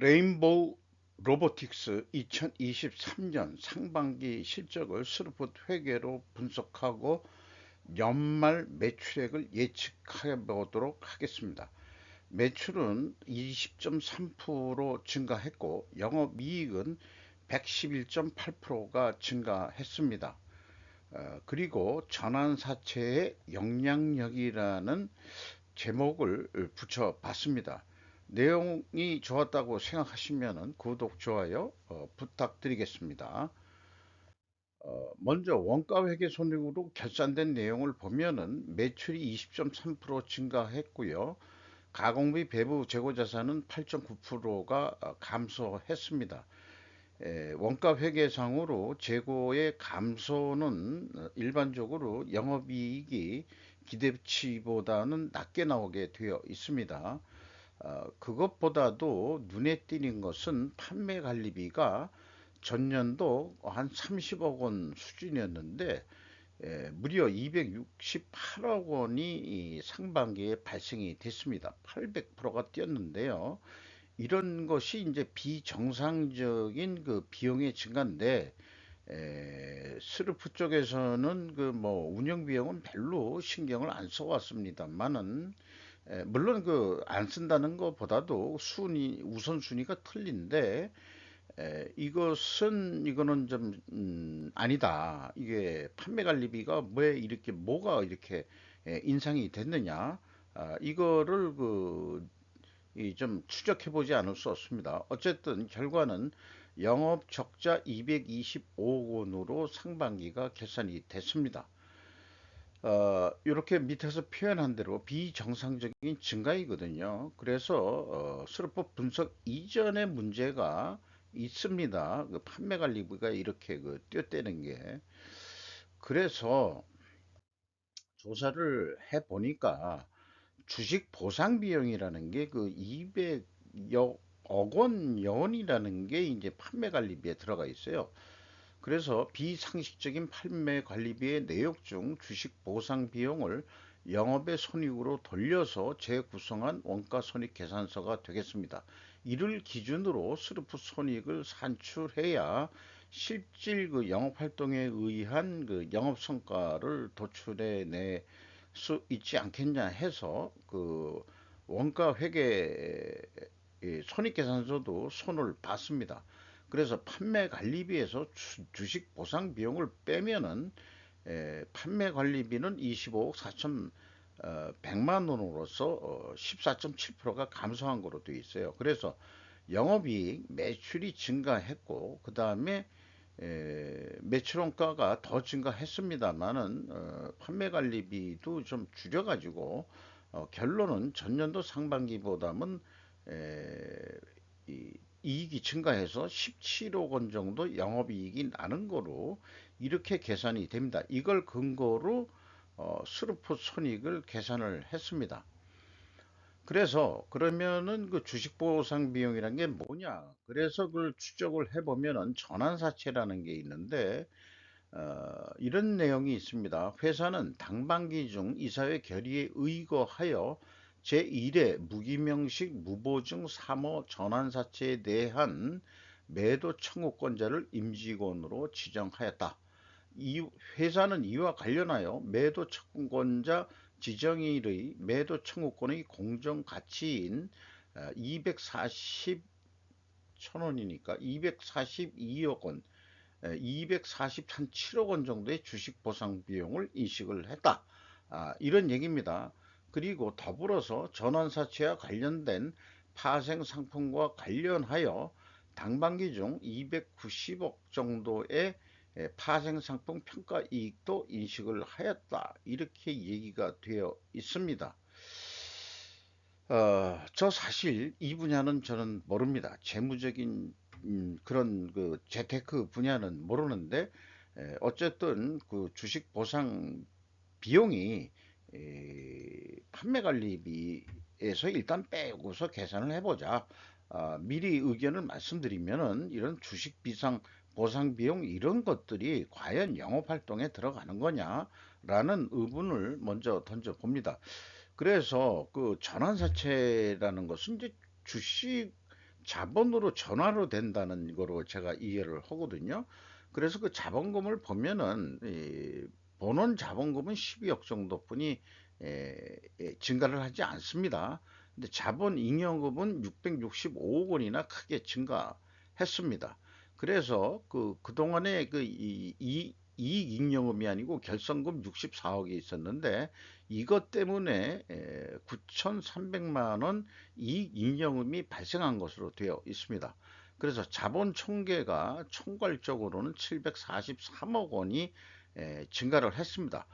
레인보우 로보틱스 2023년 상반기 실적을 스루풋 회계로 분석하고 연말 매출액을 예측해 보도록 하겠습니다. 매출은 20.3% 증가했고 영업이익은 111.8%가 증가했습니다. 그리고 전환사채의 영향력이라는 제목을 붙여봤습니다. 내용이 좋았다고 생각하시면 구독, 좋아요 부탁드리겠습니다. 먼저 원가회계 손익으로 결산된 내용을 보면은 매출이 20.3% 증가했고요. 가공비 배부 재고자산은 8.9%가 감소했습니다. 원가회계상으로 재고의 감소는 일반적으로 영업이익이 기대치보다는 낮게 나오게 되어 있습니다. 그것보다도 눈에 띄는 것은 판매 관리비가 전년도 한 30억 원 수준이었는데 무려 268억 원이 상반기에 발생이 됐습니다. 800%가 뛰었는데요. 이런 것이 이제 비정상적인 그 비용의 증가인데 스르프 쪽에서는 그 뭐 운영 비용은 별로 신경을 안 써왔습니다만은 물론 그 안 쓴다는 것보다도 순위 우선순위가 틀린데 이거는 좀 아니다. 이게 판매 관리비가 왜 이렇게 뭐가 이렇게 인상이 됐느냐? 이거를 그 이 좀 추적해 보지 않을 수 없습니다. 어쨌든 결과는 영업 적자 225억 원으로 상반기가 결산이 됐습니다. 이렇게 밑에서 표현한 대로 비정상적인 증가이거든요. 그래서 수로법 분석 이전의 문제가 있습니다. 그 판매 관리비가 이렇게 그 뛰어대는 게. 그래서 조사를 해 보니까 주식 보상 비용이라는 게 그 200여 억 원이라는 게 이제 판매 관리비에 들어가 있어요. 그래서 비상식적인 판매 관리비의 내역 중 주식 보상 비용을 영업의 손익으로 돌려서 재구성한 원가 손익 계산서가 되겠습니다. 이를 기준으로 스루프 손익을 산출해야 실질 그 영업 활동에 의한 그 영업 성과를 도출해 낼 수 있지 않겠냐 해서 그 원가 회계 손익계산서도 손을 봤습니다. 그래서 판매 관리비에서 주식 보상 비용을 빼면은 판매 관리비는 25억 4천 100만 원으로서 14.7%가 감소한 거로 되어 있어요. 그래서 영업이익 매출이 증가했고 그 다음에 매출원가가 더 증가했습니다만은 판매 관리비도 좀 줄여가지고 결론은 전년도 상반기보다는 이 이익이 증가해서 17억 원 정도 영업이익이 나는 거로 이렇게 계산이 됩니다. 이걸 근거로 스루프 손익을 계산을 했습니다. 그래서 그러면은 그 주식 보상 비용이란 게 뭐냐? 그래서 그걸 추적을 해보면은 전환사채라는 게 있는데 이런 내용이 있습니다. 회사는 당반기 중 이사회 결의에 의거하여 제1회 무기명식 무보증 사모 전환사채에 대한 매도 청구권자를 임직원으로 지정하였다. 이 회사는 이와 관련하여 매도 청구권자 지정일의 매도 청구권의 공정가치인 240 천원이니까 242억 원 247억 원 정도의 주식 보상 비용을 인식을 했다. 이런 얘기입니다. 그리고 더불어서 전환사채와 관련된 파생 상품과 관련하여 당반기 중 290억 정도의 파생 상품 평가 이익도 인식을 하였다. 이렇게 얘기가 되어 있습니다. 저 사실 이 분야는 저는 모릅니다. 재무적인 그런 그 재테크 분야는 모르는데 어쨌든 그 주식 보상 비용이 판매 관리비에서 일단 빼고서 계산을 해보자. 미리 의견을 말씀드리면은 이런 주식 비상 보상 비용 이런 것들이 과연 영업 활동에 들어가는 거냐라는 의문을 먼저 던져 봅니다. 그래서 그 전환사채라는 것은 이제 주식 자본으로 전환로 된다는 거로 제가 이해를 하거든요. 그래서 그 자본금을 보면은 본원 자본금은 12억 정도뿐이 증가를 하지 않습니다. 근데 자본 잉여금은 665억 원이나 크게 증가했습니다. 그래서 그동안에 이익 잉여금이 아니고 결성금 64억이 있었는데 이것 때문에 9,300만 원 이익 잉여금이 발생한 것으로 되어 있습니다. 그래서 자본 총계가 총괄적으로는 743억 원이 증가를 했습니다.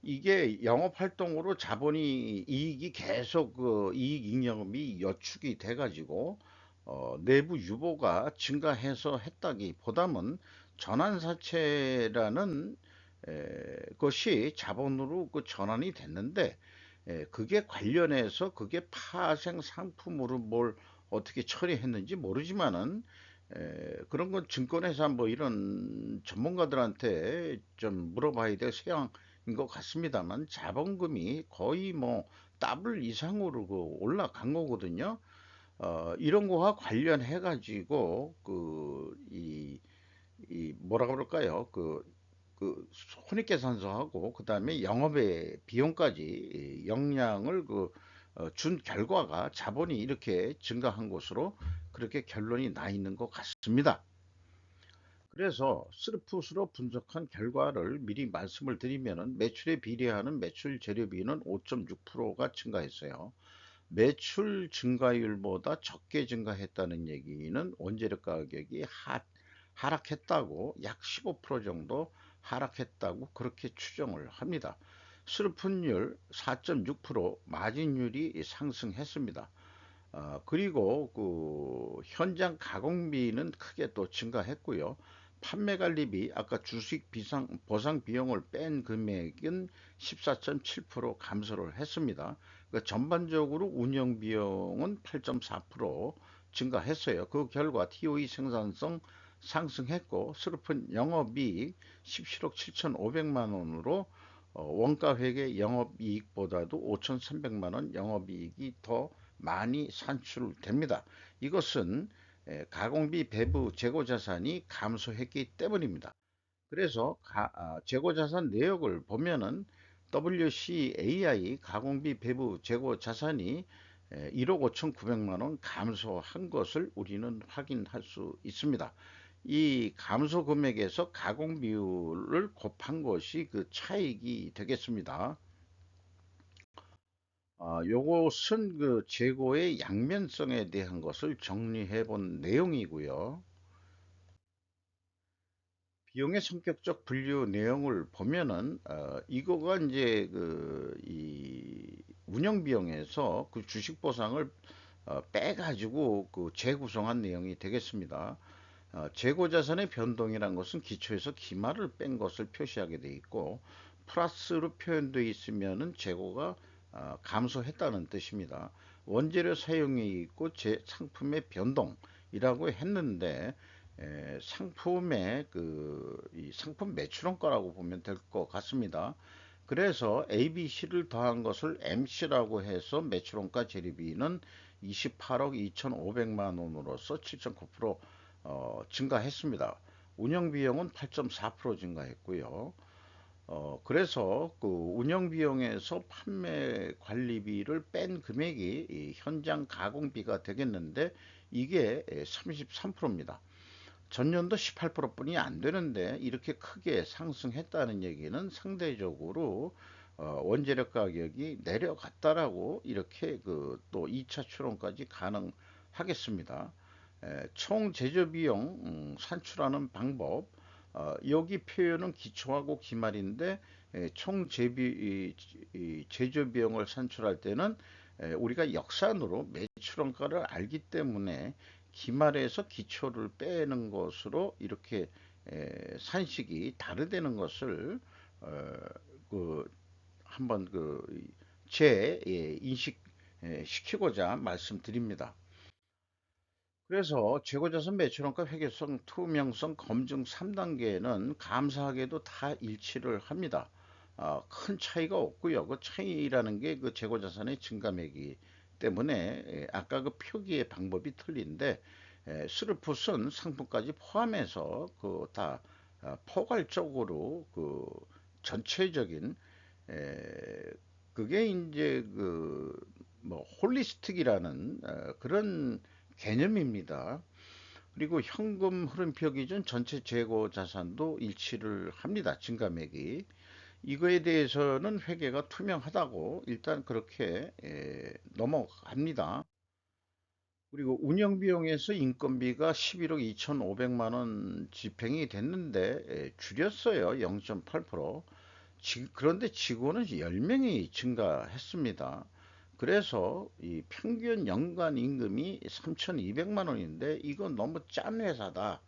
이게 영업 활동으로 자본이 이익이 계속 이익 잉여금이 여축이 돼 가지고 내부 유보가 증가해서 했다기보다는 전환사채라는 것이 자본으로 그 전환이 됐는데 그게 관련해서 그게 파생 상품으로 뭘 어떻게 처리했는지 모르지만은 그런 건 증권회사 뭐 이런 전문가들한테 좀 물어봐야 될 사항인 것 같습니다만 자본금이 거의 뭐 더블 이상으로 올라간 거거든요. 이런 거와 관련해 가지고 이 뭐라 그럴까요? 손익계산서하고 그다음에 영업의 비용까지 영향을 준 결과가 자본이 이렇게 증가한 것으로 그렇게 결론이 나 있는 것 같습니다. 그래서 스르풋으로 분석한 결과를 미리 말씀을 드리면은 매출에 비례하는 매출 재료비는 5.6%가 증가했어요. 매출 증가율보다 적게 증가했다는 얘기는 원재료 가격이 하락했다고 약 15% 정도 하락했다고 그렇게 추정을 합니다. 수르풋율 4.6% 마진율이 상승했습니다. 그리고 현장 가공비는 크게 또 증가했고요. 판매 관리비 아까 주식 보상 비용을 뺀 금액은 14.7% 감소를 했습니다. 그러니까 전반적으로 운영 비용은 8.4% 증가했어요. 그 결과 TOE 생산성 상승했고 슬픈 영업이익 17억 7,500만 원으로 원가 회계 영업이익보다도 5,300만 원 영업이익이 더 많이 산출됩니다. 이것은 가공비 배부 재고자산이 감소했기 때문입니다. 그래서 재고자산 내역을 보면은 WCAI 가공비 배부 재고자산이 1억 5,900만 원 감소한 것을 우리는 확인할 수 있습니다. 이 감소 금액에서 가공 비율을 곱한 것이 그 차익이 되겠습니다. 요것은 그 재고의 양면성에 대한 것을 정리해 본 내용이고요. 비용의 성격적 분류 내용을 보면은 이거가 이제 이 운영 비용에서 그 주식 보상을 빼가지고 그 재구성한 내용이 되겠습니다. 재고 자산의 변동이란 것은 기초에서 기말을 뺀 것을 표시하게 돼 있고 플러스로 표현되어 있으면은 재고가 감소했다는 뜻입니다. 원재료 사용이 있고 상품의 변동이라고 했는데 상품의 이 상품 매출원가라고 보면 될 것 같습니다. 그래서 ABC를 더한 것을 MC라고 해서 매출원가 재료비는 28억 2,500만 원으로서 7.9% 증가했습니다. 운영 비용은 8.4% 증가했고요. 그래서 그 운영 비용에서 판매 관리비를 뺀 금액이 이 현장 가공비가 되겠는데 이게 33%입니다. 전년도 18%뿐이 안 되는데 이렇게 크게 상승했다는 얘기는 상대적으로 원재료 가격이 내려갔다라고 이렇게 또 2차 추론까지 가능하겠습니다. 총 제조 비용 산출하는 방법 여기 표현은 기초하고 기말인데 총 제조 비용을 산출할 때는 우리가 역산으로 매출원가를 알기 때문에 기말에서 기초를 빼는 것으로 이렇게 산식이 다르다는 것을 어, 그 한번 인식 시키고자 말씀드립니다. 그래서 재고자산 매출원가 회계성 투명성 검증 3단계는 감사하게도 다 일치를 합니다. 큰 차이가 없고요. 그 차이라는 게 그 재고자산의 증가액이 때문에 아까 그 표기의 방법이 틀린데 스루풋은 상품까지 포함해서 그 다 포괄적으로 그 전체적인 그게 이제 그 뭐 홀리스틱이라는 그런 개념입니다. 그리고 현금 흐름표 기준 전체 재고 자산도 일치를 합니다. 증감액이. 이거에 대해서는 회계가 투명하다고 일단 그렇게 넘어갑니다. 그리고 운영 비용에서 인건비가 11억 2,500만 원 집행이 됐는데 줄였어요. 0.8%. 그런데 직원은 10명이 증가했습니다. 그래서 이 평균 연간 임금이 3,200만 원인데 이건 너무 짠 회사다.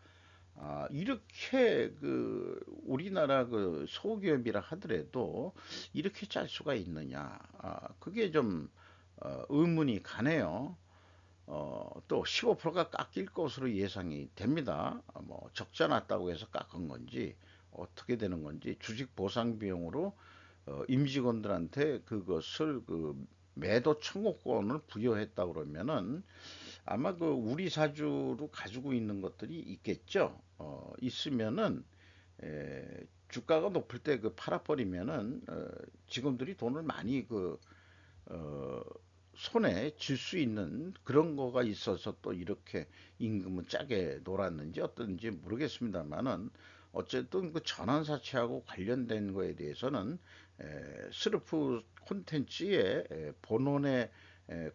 이렇게 그 우리나라 그 소기업이라 하더라도 이렇게 짤 수가 있느냐? 그게 좀 의문이 가네요. 또 15%가 깎일 것으로 예상이 됩니다. 뭐 적자 났다고 해서 깎은 건지 어떻게 되는 건지 주식 보상 비용으로 임직원들한테 그것을 그 매도 청구권을 부여했다 그러면은 아마 그 우리 사주로 가지고 있는 것들이 있겠죠. 있으면은 주가가 높을 때 그 팔아버리면은 직원들이 돈을 많이 그 어, 손에 쥘 수 있는 그런 거가 있어서 또 이렇게 임금은 짜게 놀았는지 어떤지 모르겠습니다만은 어쨌든 그 전환사채하고 관련된 거에 대해서는 스르프 콘텐츠의 본원의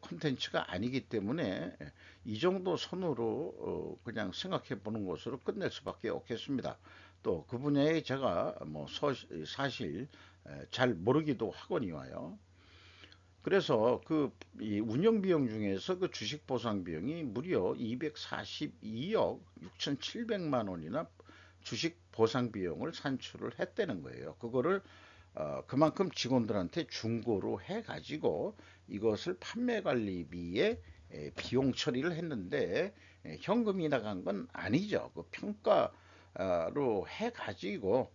콘텐츠가 아니기 때문에 이 정도 선으로 그냥 생각해 보는 것으로 끝낼 수밖에 없겠습니다. 또 그 분야에 제가 뭐 사실 잘 모르기도 하거니와요. 그래서 그 이 운영 비용 중에서 그 주식 보상 비용이 무려 242억 6,700만 원이나 주식 보상 비용을 산출을 했다는 거예요. 그거를 그만큼 직원들한테 중고로 해가지고 이것을 판매 관리비에 비용 처리를 했는데 현금이 나간 건 아니죠. 그 평가로 해가지고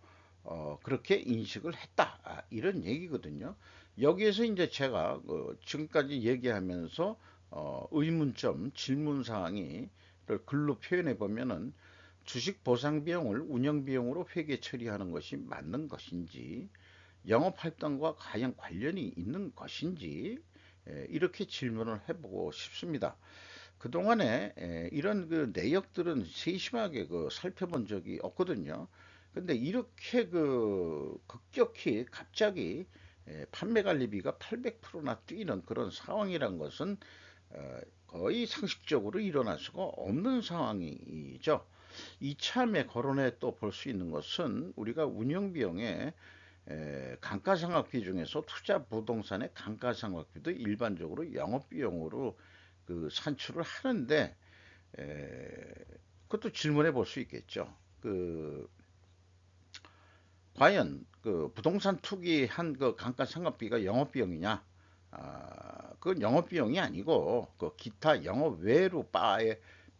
그렇게 인식을 했다. 이런 얘기거든요. 여기에서 이제 제가 지금까지 얘기하면서 의문점, 질문 사항이 글로 표현해 보면은 주식 보상 비용을 운영 비용으로 회계 처리하는 것이 맞는 것인지, 영업 활동과 과연 관련이 있는 것인지 이렇게 질문을 해보고 싶습니다. 그동안에 이런 그 내역들은 세심하게 그 살펴본 적이 없거든요. 근데 이렇게 그 급격히 갑자기 판매 관리비가 800%나 뛰는 그런 상황이란 것은 거의 상식적으로 일어날 수가 없는 상황이죠. 이참에 거론해 또 볼 수 있는 것은 우리가 운영 비용에 감가상각비 중에서 투자 부동산의 감가상각비도 일반적으로 영업비용으로 그 산출을 하는데 그것도 질문해 볼 수 있겠죠. 그 과연 그 부동산 투기한 그 감가상각비가 영업비용이냐? 그건 영업비용이 아니고 그 기타 영업 외로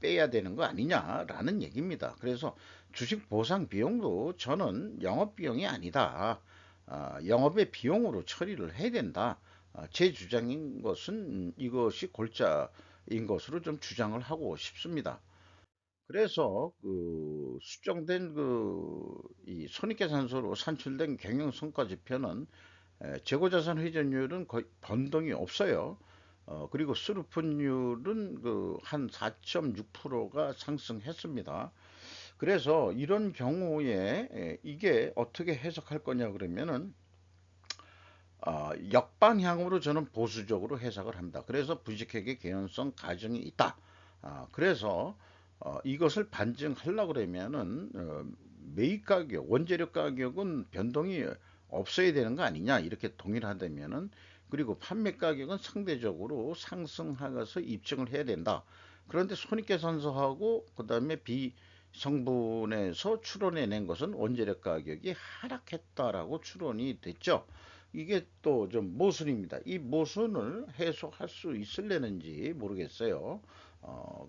빼야 되는 거 아니냐라는 얘기입니다. 그래서 주식 보상 비용도 저는 영업비용이 아니다. 영업의 비용으로 처리를 해야 된다. 제 주장인 것은 이것이 골자인 것으로 좀 주장을 하고 싶습니다. 그래서 그 수정된 그 이 손익계산서로 산출된 경영성과지표는 재고자산 회전율은 거의 변동이 없어요. 그리고 수루푼율은 그 한 4.6%가 상승했습니다. 그래서 이런 경우에 이게 어떻게 해석할 거냐 그러면은 역방향으로 저는 보수적으로 해석을 합니다. 그래서 부직회계 개연성 가정이 있다. 그래서 이것을 반증하려고 그러면은 매입 가격, 원재료 가격은 변동이 없어야 되는 거 아니냐 이렇게 동일하다면은 그리고 판매 가격은 상대적으로 상승하면서 입증을 해야 된다. 그런데 손익계산서하고 그다음에 비성분에서 추론해낸 것은 원재료 가격이 하락했다라고 추론이 됐죠. 이게 또 좀 모순입니다. 이 모순을 해석할 수 있을려는지 모르겠어요.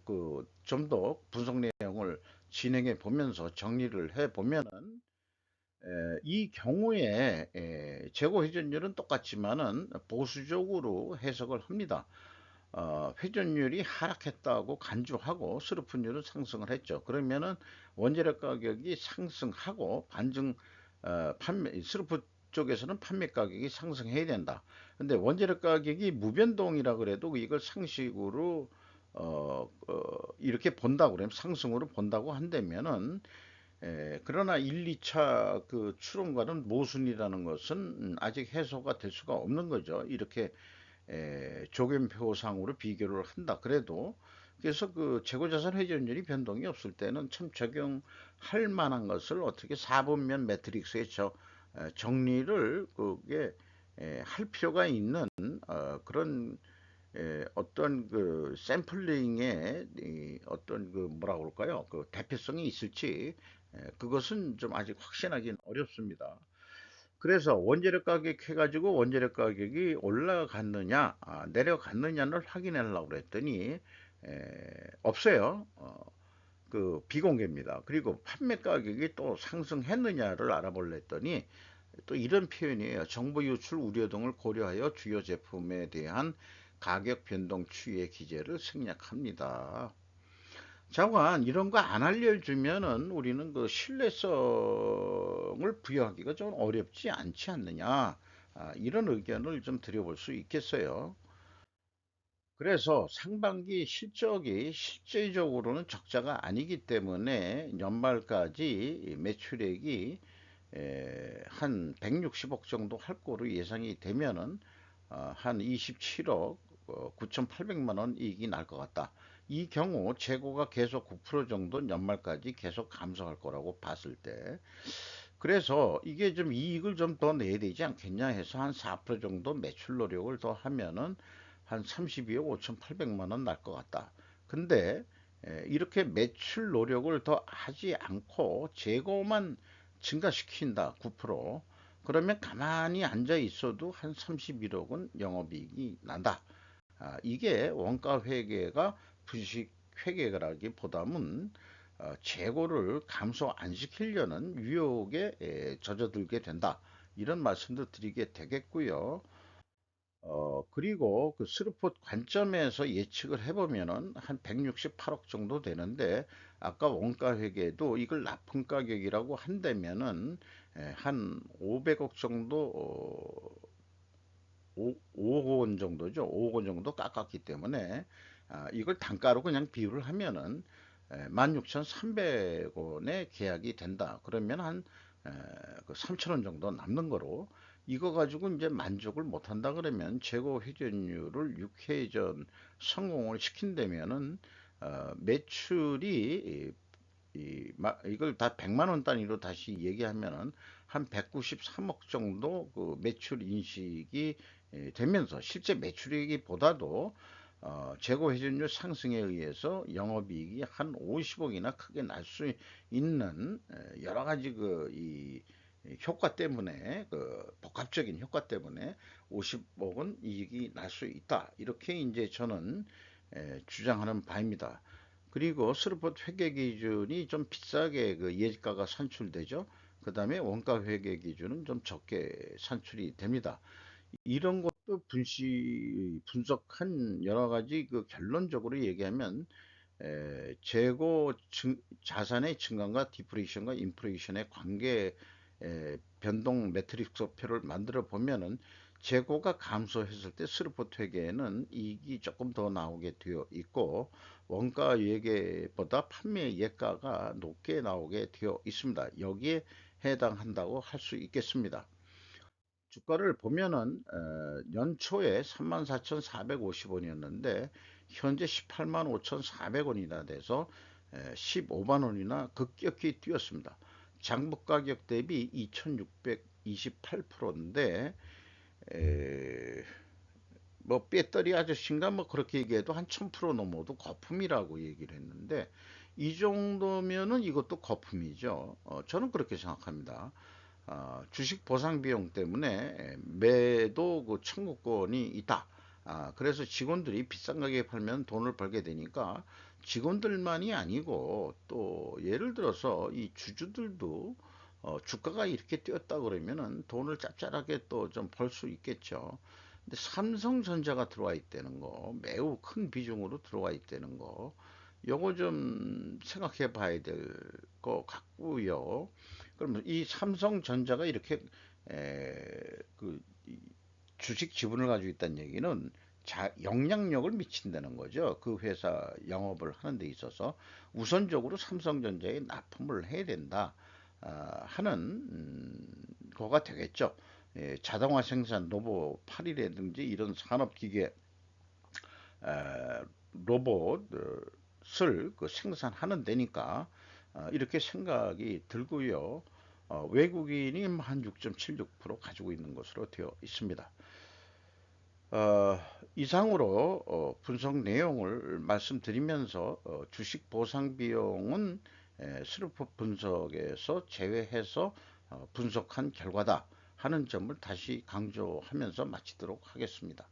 그 좀 더 분석 내용을 진행해 보면서 정리를 해 보면은 이 경우에 재고 회전율은 똑같지만은 보수적으로 해석을 합니다. 회전율이 하락했다고 간주하고 스루풋율은 상승을 했죠. 그러면은 원재료 가격이 상승하고 반증 판매 스루풋 쪽에서는 판매 가격이 상승해야 된다. 근데 원재료 가격이 무변동이라 그래도 이걸 상식으로 이렇게 본다고 그러면 상승으로 본다고 한다면은 그러나 1, 2차 그 추론과는 모순이라는 것은 아직 해소가 될 수가 없는 거죠. 이렇게 조견표상으로 비교를 한다. 그래도 그래서 그 재고자산 회전율이 변동이 없을 때는 참 적용할 만한 것을 어떻게 4분면 매트릭스에 정리를 그게 할 필요가 있는 그런 어떤 그 샘플링의 어떤 그 뭐라 그럴까요? 그 대표성이 있을지 그것은 좀 아직 확신하기는 어렵습니다. 그래서 원재료 가격 해가지고 원재료 가격이 올라갔느냐, 내려갔느냐를 확인하려고 그랬더니 없어요. 그 비공개입니다. 그리고 판매 가격이 또 상승했느냐를 알아보려 했더니 또 이런 표현이에요. 정보 유출 우려 등을 고려하여 주요 제품에 대한 가격 변동 추이의 기재를 생략합니다. 자관 이런 거 안 알려주면은 우리는 그 신뢰성을 부여하기가 좀 어렵지 않지 않느냐. 이런 의견을 좀 드려볼 수 있겠어요. 그래서 상반기 실적이 실제적으로는 적자가 아니기 때문에 연말까지 매출액이 한 160억 정도 할 거로 예상이 되면은 한 27억 9,800만 원 이익이 날 것 같다. 이 경우 재고가 계속 9% 정도 연말까지 계속 감소할 거라고 봤을 때 그래서 이게 좀 이익을 좀 더 내야 되지 않겠냐 해서 한 4% 정도 매출 노력을 더 하면은 한 32억 5,800만 원 날 것 같다. 근데 이렇게 매출 노력을 더 하지 않고 재고만 증가시킨다 9%. 그러면 가만히 앉아 있어도 한 31억은 영업이익이 난다. 이게 원가 회계가 부식 회계라기보다는 재고를 감소 안 시키려는 유혹에 젖어들게 된다. 이런 말씀도 드리게 되겠고요. 그리고 그 스루폿 관점에서 예측을 해보면은 한 168억 정도 되는데 아까 원가 회계도 이걸 납품 가격이라고 한다면은 한 500억 정도 5억 원 정도죠. 5억 원 정도 깎았기 때문에 이걸 단가로 그냥 비율을 하면은 16,300원에 계약이 된다. 그러면 한 3천 원 정도 남는 거로 이거 가지고 이제 만족을 못 한다 그러면 재고 회전율을 6회전 성공을 시킨다면은 매출이 이걸 다 100만 원 단위로 다시 얘기하면은 한 193억 정도 그 매출 인식이 되면서 실제 매출이기보다도 재고 회전율 상승에 의해서 영업이익이 한 50억이나 크게 날 수 있는 여러 가지 이 효과 때문에 그 복합적인 효과 때문에 50억은 이익이 날 수 있다. 이렇게 이제 저는 주장하는 바입니다. 그리고 스루폿 회계 기준이 좀 비싸게 그 예가가 산출되죠. 그 다음에 원가 회계 기준은 좀 적게 산출이 됩니다. 이런 것도 분석한 여러 가지 그 결론적으로 얘기하면 재고 자산의 증감과 디프레이션과 인플레이션의 관계 변동 매트릭스표를 만들어 보면은 재고가 감소했을 때 스루폿 회계에는 이익이 조금 더 나오게 되어 있고 원가 예계보다 판매 예가가 높게 나오게 되어 있습니다. 여기에 해당한다고 할 수 있겠습니다. 주가를 보면은 연초에 34,450원이었는데 현재 18만 5,400원이나 돼서 15만 원이나 급격히 뛰었습니다. 장부 가격 대비 2,628%인데 뭐 배터리 아저씨인가 뭐 그렇게 얘기해도 한 1000% 넘어도 거품이라고 얘기를 했는데 이 정도면은 이것도 거품이죠. 저는 그렇게 생각합니다. 주식 보상 비용 때문에 매도 그 청구권이 있다. 그래서 직원들이 비싼 가격에 팔면 돈을 벌게 되니까 직원들만이 아니고 또 예를 들어서 이 주주들도 주가가 이렇게 뛰었다 그러면은 돈을 짭짤하게 또 좀 벌 수 있겠죠. 근데 삼성전자가 들어와 있다는 거, 매우 큰 비중으로 들어와 있다는 거, 요거 좀 생각해 봐야 될 것 같고요. 그러면 이 삼성전자가 이렇게 그 주식 지분을 가지고 있다는 얘기는 영향력을 미친다는 거죠. 그 회사 영업을 하는 데 있어서 우선적으로 삼성전자에 납품을 해야 된다 하는 거가 되겠죠. 자동화 생산 로봇 8이라든지 이런 산업기계 로봇을 그 생산하는 데니까 이렇게 생각이 들고요. 외국인이 한 6.76% 가지고 있는 것으로 되어 있습니다. 이상으로 분석 내용을 말씀드리면서 주식 보상 비용은 슬럼프 분석에서 제외해서 분석한 결과다 하는 점을 다시 강조하면서 마치도록 하겠습니다.